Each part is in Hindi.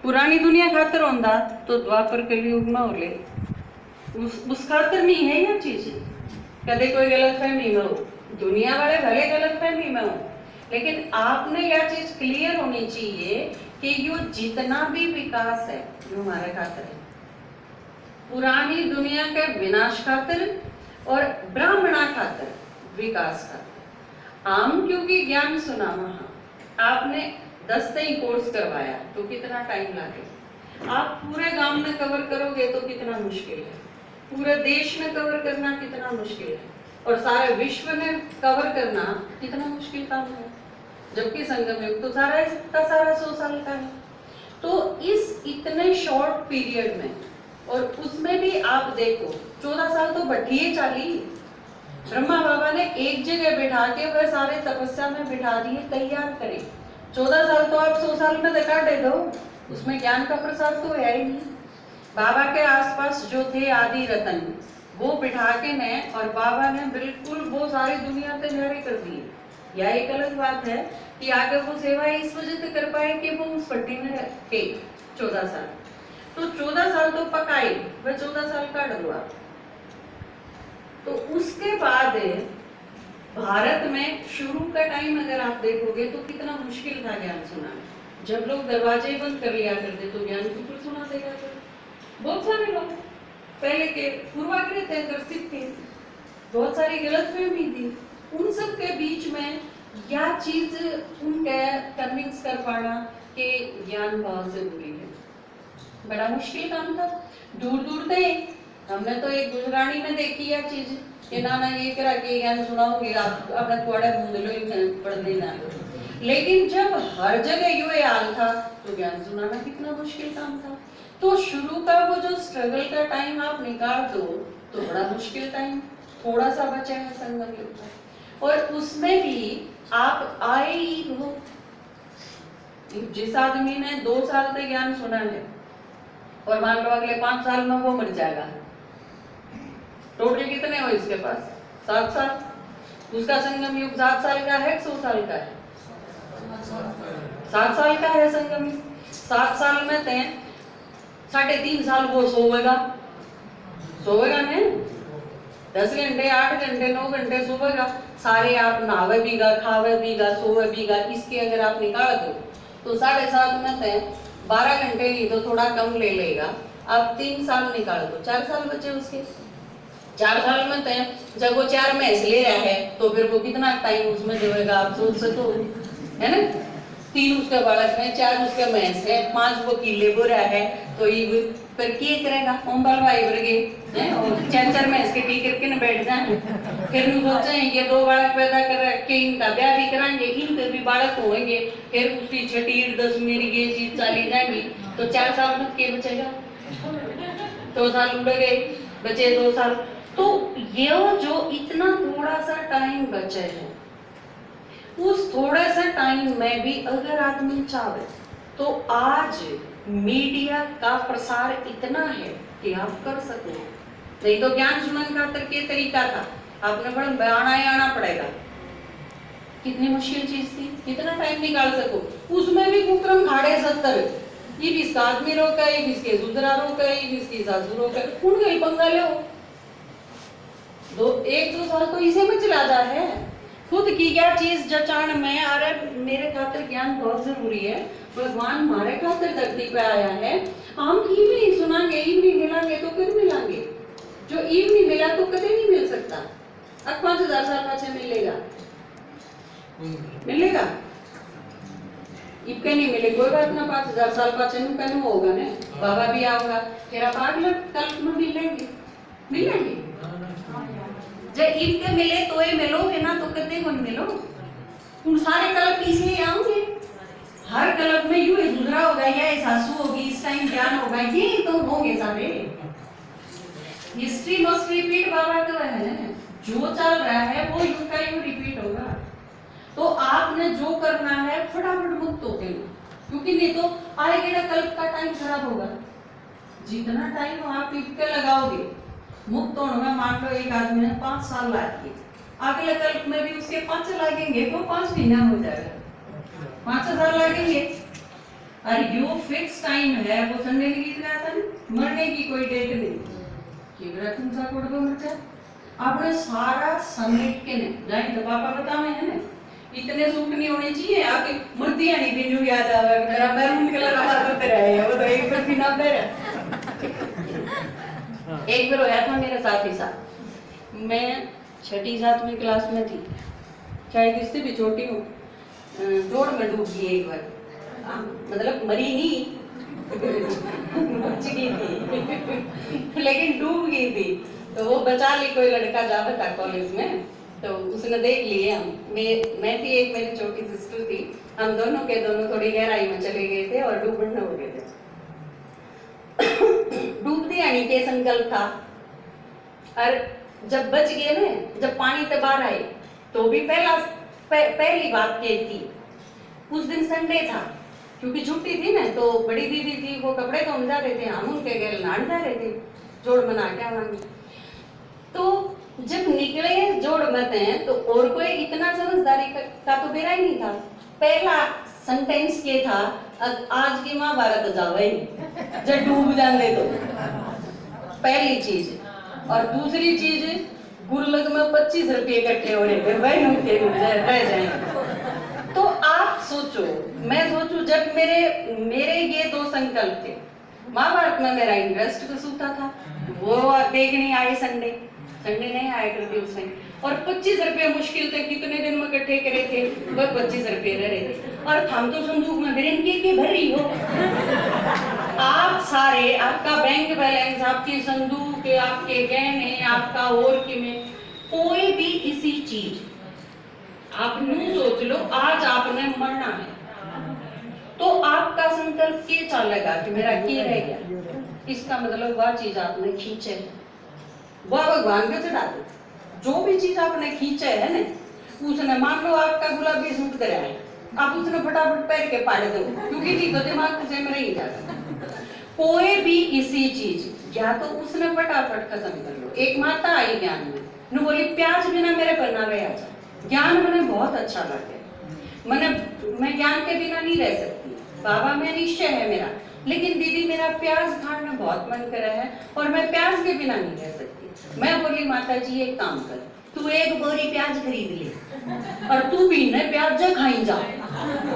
पुरानी दुनिया खातर होंदा तो द्वापर कलयुग में होले उस खातर नहीं है ये चीज। कदे कोई गलतफहमी में हो, दुनिया वाले भले गलतफहमी में हो, लेकिन आपने यह चीज क्लियर होनी चाहिए कि यो जितना भी विकास है जो हमारे खातर है, पुरानी दुनिया के विनाश खातर और ब्राह्मणा खातर विकास खातर। आम क्योंकि ज्ञान सुना वहां आपने 10 ही कोर्स करवाया तो कितना टाइम लगेगा। आप पूरे गांव में कवर करोगे तो कितना मुश्किल है, पूरे देश में कवर करना कितना मुश्किल है, और सारे विश्व में कवर करना कितना मुश्किल काम है। जबकि संगम युग तो सारा इसका सारा 100 साल का है। तो इस इतने शॉर्ट पीरियड में, और उसमें भी आप देखो 14 साल तो बढ़िए चाली। ब्रह्मा बाबा ने एक जगह बैठा के वह सारे तपस्या में बिठा दिए, तैयार करे। 14 साल तो आप 100 साल में दिखा दे दो, उसमें ज्ञान का प्रसार तो है ही नहीं। बाबा के आसपास जो थे आदि रतन वो बिठा के ने, और बाबा ने बिल्कुल वो सारी दुनिया तैयारी कर दी। यह एक अलग बात है कि आगे वो सेवा इस वजह से कर पाए कि वो उस पट्टी में थे 14 साल। तो 14 साल तो पकाई, वह 14 साल का डरुआ। तो उसके बाद भारत में शुरू का टाइम अगर आप देखोगे तो कितना मुश्किल था ज्ञान सुनाना। जब लोग दरवाजे बंद कर लिया करते तो ज्ञान बिल्कुल सुना देगा। बहुत सारे लोग पहले के पूर्वाग्रह थे, ग्रसित थे, बहुत सारी गलतफहमी थी, उन सब के बीच में यह चीज उनके कन्विंस कर पाना कि ज्ञान बहुत जरूरी है, बड़ा मुश्किल काम था। दूर दूर थे, हमने तो एक गुजरानी में देखी यह चीज कि नाना ये करा के ज्ञान सुनाओगे आप अपना कुआड़ा बूंद लो पढ़ने ना। लेकिन जब हर जगह ये हाल था तो ज्ञान सुनाना कितना मुश्किल काम था। तो शुरू का वो जो स्ट्रगल का टाइम आप निकाल दो तो बड़ा मुश्किल टाइम थोड़ा सा बचा है संगम युग का, और उसमें भी आप आए ही हो। जिस आदमी ने 2 साल तक ज्ञान सुना है और मान लो अगले 5 साल में वो मर जाएगा, टोटल कितने हो इसके पास? 7 साल। उसका संगम युग 7 साल का है, 100 साल का है? 7 साल का है संगम युग। 7 साल में तय 3.5 साल वो सोएगा नहीं, 10 घंटे 8 घंटे 9 घंटे सोएगा। सारे आप नहावे बीगा, खावे बीगा, सोवे बीगा, इसके अगर आप निकाल दो तो 7.5 में तय 12 घंटे नहीं तो थोड़ा कम ले लेगा। अब 3 साल निकाल दो, 4 साल बचे उसके। 4 साल में तय जब वो 4 भैंस ले रहा है तो फिर वो कितना टाइम उसमें देगा आप सोच सको, है ना? 3 उसके बालक है, 4 उसके भैंस है, 5 वो कीले बो रहा है, तो ये फिर क्या करेगा? ओम्बल भाई वर्गे हैं और 4 भैंस के टी करके न बैठ जाए। फिर सोचेंगे 2 बालक पैदा कर के इनका ब्याह भी कराएंगे, इनके भी बालक होंगे, फिर उसकी 6ठी 10 मेरी ये चीज चली जाएगी, तो 4 साल में क्या बचेगा? 2 साल उड़ गए, बचे 2 साल। तो ये जो इतना थोड़ा सा टाइम बचे है, उस थोड़ा सा टाइम में भी अगर आदमी चाहे तो आज मीडिया का प्रसार इतना है कि आप कर सको। नहीं तो ज्ञान सुनने का के तरीका था, आपने बड़ा बयाना ही आना पड़ेगा। कितनी मुश्किल चीज थी, कितना टाइम निकाल सको। उसमें भी कुक्रम खाड़े 70, ये इसका आदमी रोका, ये इसके दूसरा रोका, ये इसकी सासू रोका, उनका ही पंगा लो। 1-2 साल तो इसे में चला जा है। खुद की क्या चीज जचान में आ रहा, मेरे खातिर ज्ञान बहुत जरूरी है, भगवान हमारे खातिर धरती पे आया है। हम ईव नहीं सुनांगे, ईव नहीं मिलांगे तो कभी मिलांगे? जो ईव नहीं मिला तो कभी नहीं मिल सकता। अब 5000 साल पाछे मिलेगा, मिलेगा? इबके नहीं मिले कोई बात ना, 5000 साल पाछे में होगा ना, बाबा भी आओगा, फिर आप अगले कल्प में मिलेंगे, मिलेंगे। जब इनके मिले तो ये मिलोगे ना, तो कदे को मिलो। उन सारे कल्प इसलिए आऊंगे, हर कल्प में यू दूसरा होगा, या सासू होगी, इस टाइम ज्ञान होगा, ये तो होंगे सारे। हिस्ट्री मस्ट रिपीट, बाबा का है, जो चल रहा है वो युग का युग रिपीट होगा। तो आपने जो करना है फटाफट मुक्त होके लो, क्योंकि नहीं तो आएगा कल्प का टाइम खराब होगा। जितना टाइम आप इनके लगाओगे मुक्त होने में, मान लो एक आदमी ने 5 साल लागे, अगले कल्प में भी उसके 5 लगेंगे, वो 5 महीना हो जाएगा, 5 साल लगेंगे। और यो फिक्स टाइम है, वो संडे ने गीत गाया था ना, मरने की कोई डेट नहीं कि तुम सा कोड को मर जाए। आपने सारा समेट के ने जाए तो पापा बतावे है ना, इतने सूट नहीं होने चाहिए आपके मर्दी आनी भी न्यू याद आवे मेरा मैरून कलर वाला तो तेरा है, वो तो एक बार भी ना तेरा। एक बार होया था मेरे साथ ही साथ, मैं 6ठी 7वीं क्लास में थी, शायद इससे भी छोटी हूँ, जोड़ में डूब गई एक बार, मतलब मरी नहीं बच गई थी लेकिन डूब गई थी, तो वो बचा ली, कोई लड़का जाता था कॉलेज में, तो उसने देख लिए हम, मैं थी, एक मेरी छोटी सिस्टर थी, हम दोनों के दोनों थोड़ी गहराई में चले गए थे और डूबने हो गए थे। डूबते आने के संकल्प था, और जब बच गए ना, जब पानी से बाहर आए तो भी पहली बात ये थी, उस दिन संडे था, क्योंकि छुट्टी थी ना, तो बड़ी दीदी थी, वो कपड़े धोने जा रहे थे, हम उनके घर नहाने जा रहे थे, जोड़ मना के आवांगे। तो जब निकले जोड़ मत हैं, तो और कोई इतना समझदारी का तो बेरा ही नहीं था। पहला सेंटेंस ये था, आज की महाभारत जावे जब डूब जाते तो, पहली चीज। और दूसरी चीज, गुल्लक में 25 रुपये इकट्ठे हो रहे थे, वही रह जाएंगे। तो आप सोचो, मैं सोचू, जब मेरे ये दो संकल्प थे, महाभारत में मेरा इंटरेस्ट कसूता था, वो देखने आई संडे नहीं आया करते उसमें, और 25 रुपये मुश्किल से कितने दिन में इकट्ठे करे थे, बस 25 रुपये रह रहे थे, और हम तो संदूक में बिरेन के भर रही हो। आप सारे, आपका बैंक बैलेंस, आपकी संदूक, आपके गहने, आपका और में कोई भी इसी चीज आप न्यू सोच लो, आज आपने मरना है, तो आपका संकल्प के चलेगा कि मेरा क्या रह गया, इसका मतलब वह चीज आपने खींचे, वह भगवान को चढ़ा दो। जो भी चीज आपने खींचे है ना, उसने, मान लो आपका गुलाबी सूट कराया है, आप उसने फटाफट पैर के पाड़ दो, क्योंकि ठीक तो दिमाग से में नहीं जाता। कोई भी इसी चीज, या तो उसने फटाफट खत्म कर लो। एक माता आई ज्ञान में, नु बोली प्याज बिना मेरे पर ना रह जा। ज्ञान मैंने बहुत अच्छा लगे, मैं ज्ञान के बिना नहीं रह सकती, बाबा में निश्चय है मेरा, लेकिन दीदी मेरा प्याज खाने में बहुत मन कर रहा है और मैं प्याज के बिना नहीं रह सकती। मैं बोली माता जी एक काम कर, तू एक बोरी प्याज खरीद ले और तू भी न प्याज खाई जा,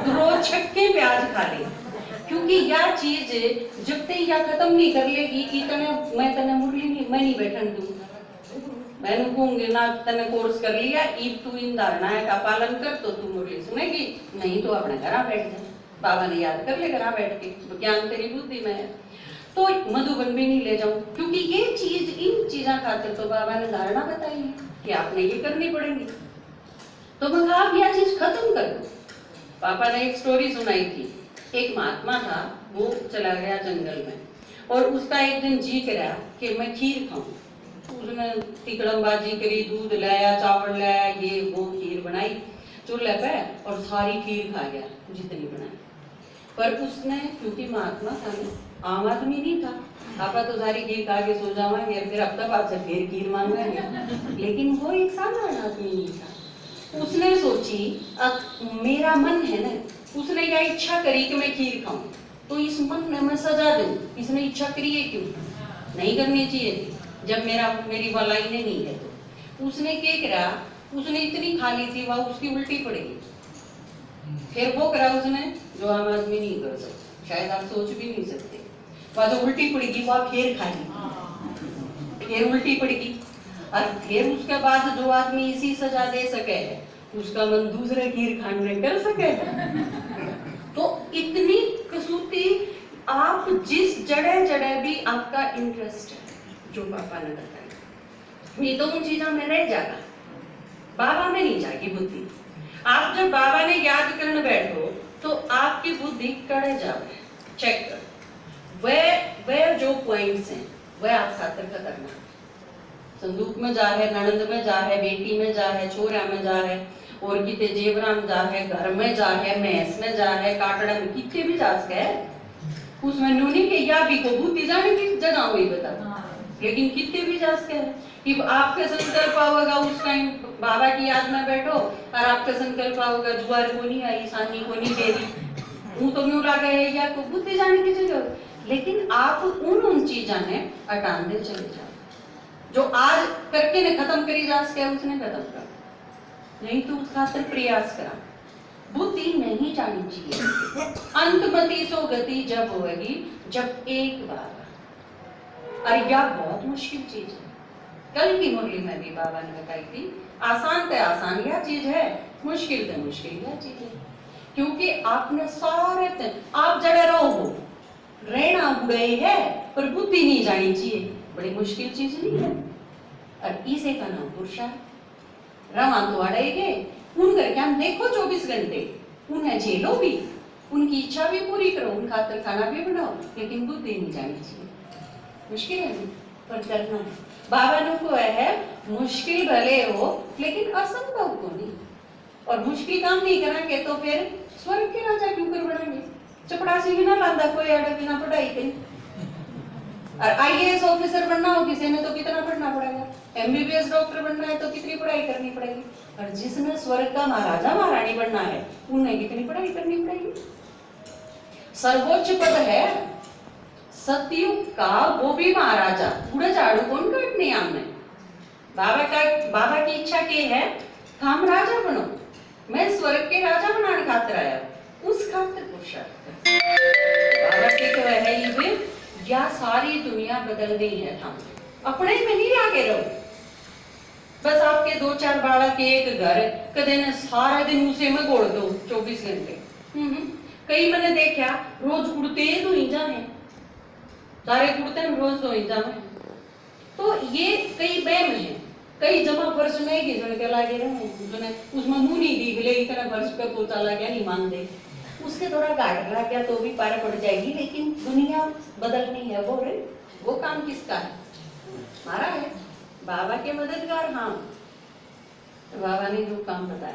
तू रोज 6 प्याज खा ले, क्योंकि यह चीज जब तक यह खत्म नहीं कर लेगी कि मैं तने मुरली नहीं, मैं नहीं बैठन दूँ, मैं कहूंगी ना तने कोर्स कर लिया, ईब तू इन धारणाएं का पालन कर तो तू मुरली सुनेगी, नहीं तो अपने घर बैठ जा, बाबा ने याद कर ले घर बैठ के, ज्ञान तेरी बुद्धि में है। तो मधुबन भी नहीं ले जाऊं, क्योंकि ये चीज, इन चीजा खातिर तो बाबा ने धारणा बताई है कि आपने ये करनी पड़ेगी, तो मैं आप यह चीज खत्म कर दो। पापा ने एक स्टोरी सुनाई थी, एक महात्मा था, वो चला गया जंगल में और उसका एक दिन जी करा कि मैं खीर खाऊं, उसने तिकड़मबाजी करी, दूध लाया, चावल लाया, ये वो खीर बनाई चूल्हे पे और सारी खीर खा गया जितनी बनाई। पर उसने, क्योंकि महात्मा था ना, आम आदमी नहीं था, आपा तो सारी खीर खा के सो जावांगे, फिर हफ्ता बाद से फिर खीर मांगेंगे, लेकिन वो एक साधारण आदमी नहीं था। उसने सोची, अब मेरा मन है ना, उसने यह इच्छा करी कि मैं खीर खाऊं, तो इस मन में मैं सजा दूं, इसने इच्छा करी है, क्यों नहीं करनी चाहिए थी, जब मेरी भलाई ने नहीं है। तो उसने क्या करा, उसने इतनी खा ली थी, वह उसकी उल्टी पड़ गई, फिर वो करा उसने जो आम आदमी नहीं कर सकता, शायद आप सोच भी नहीं सकते, वह जो उल्टी पड़ेगी वह फिर खा ली, फिर उल्टी पड़ेगी, और फिर उसके बाद जो आदमी इसी सजा दे सके उसका मन दूसरे खीर खाने कर सके। तो इतनी कसूती, आप जिस जड़े भी आपका इंटरेस्ट है, जो पापा ने बताया, ये तो उन चीजों में रह जाएगा, बाबा में नहीं जाएगी बुद्धि। आप जब बाबा ने याद करने बैठो तो आपकी बुद्धि कड़े जावे, चेक कर वह जो पॉइंट्स हैं वह आप खातिर करना, संदूक में जा है, ननंद में जा है, बेटी में जा है, छोरा में जा है, और किते जेवरा में जा है, घर में जा है, मैस में जा है, काटड़ा में कितने भी जा सके, उसमें नूनी के या भी को बुद्धि जाने की जगह हुई बता, लेकिन कितने भी जा सके कि आपके संकल्प होगा उस टाइम बाबा की याद में बैठो, और आपका संकल्प होगा जुआर को नहीं आई, सानी को नहीं दे दी, हूँ तो न्यू लागे है या को बुद्धि जाने की जगह, लेकिन आप उन चीजा ने हटाते चले जाओ जो आज करके ने खत्म करी जा सके, उसने खत्म कर नहीं तो उस खातर प्रयास करा। बुद्धि नहीं जानी चाहिए। अंतमति सो गति जब होगी जब एक बार, और यह बहुत मुश्किल चीज है। कल की मुरली में भी बाबा ने बताई थी, आसान तो आसान यह चीज है, मुश्किल तो मुश्किल यह चीज है। क्योंकि आपने सारे आप जड़े रहो रहना बुढ़े है, पर बुद्धि नहीं जानी चाहिए, बड़ी मुश्किल चीज नहीं है। और इसे का नाम पुरुषार्थ। रवा तो अड़ेगे उन करके हम देखो 24 घंटे उन्हें झेलो भी, उनकी इच्छा भी पूरी करो, उन खातर खाना भी बनाओ, लेकिन बुद्धि नहीं जानी चाहिए। मुश्किल है पर करना है। बाबा ने को है मुश्किल भले हो लेकिन असंभव को नहीं, और मुश्किल काम नहीं करेंगे तो फिर स्वर्ग के राजा क्यों कर बढ़ेंगे। चपड़ासी भी ना लादा कोई अड़े बिना पढ़ाई के। और आईएएस ऑफिसर बनना हो किसी ने तो कितना पढ़ना पड़ेगा, एमबीबीएस डॉक्टर बनना है तो कितनी पढ़ाई करनी पड़ेगी, और जिसने स्वर्ग का महाराजा महारानी बनना है उन्हें कितनी पढ़ाई करनी पड़ेगी। सर्वोच्च पद है सतयुग का, वो भी महाराजा, पूरा झाड़ू कौन काटने आमने। बाबा की इच्छा के है हम राजा बनो, मैं स्वर्ग के राजा बनाने खातिर आया, उस खातिर पुरुषार्थ। बाबा के तो है ये या सारी दुनिया बदल गई है, हम अपने में नहीं आगे रहो। बस आपके 2-4 बालक एक घर, कदे ने सारा दिन उसे में गोड़ दो 24 घंटे। कई मैंने देखा रोज उड़ते तो ही जाए, सारे उड़ते हैं रोज तो ही जाए। तो ये कई बैम है, कई जमा वर्ष में की जन के लागे रहे, उसमें मुंह नहीं दिख ले इतना वर्ष पे पोता लगा नहीं मान दे, उसके थोड़ा घाट लग गया तो भी पार पड़ जाएगी, लेकिन दुनिया बदलनी है। वो काम किसका है? हमारा है, बाबा के मददगार। हाँ, तो बाबा ने जो काम बताया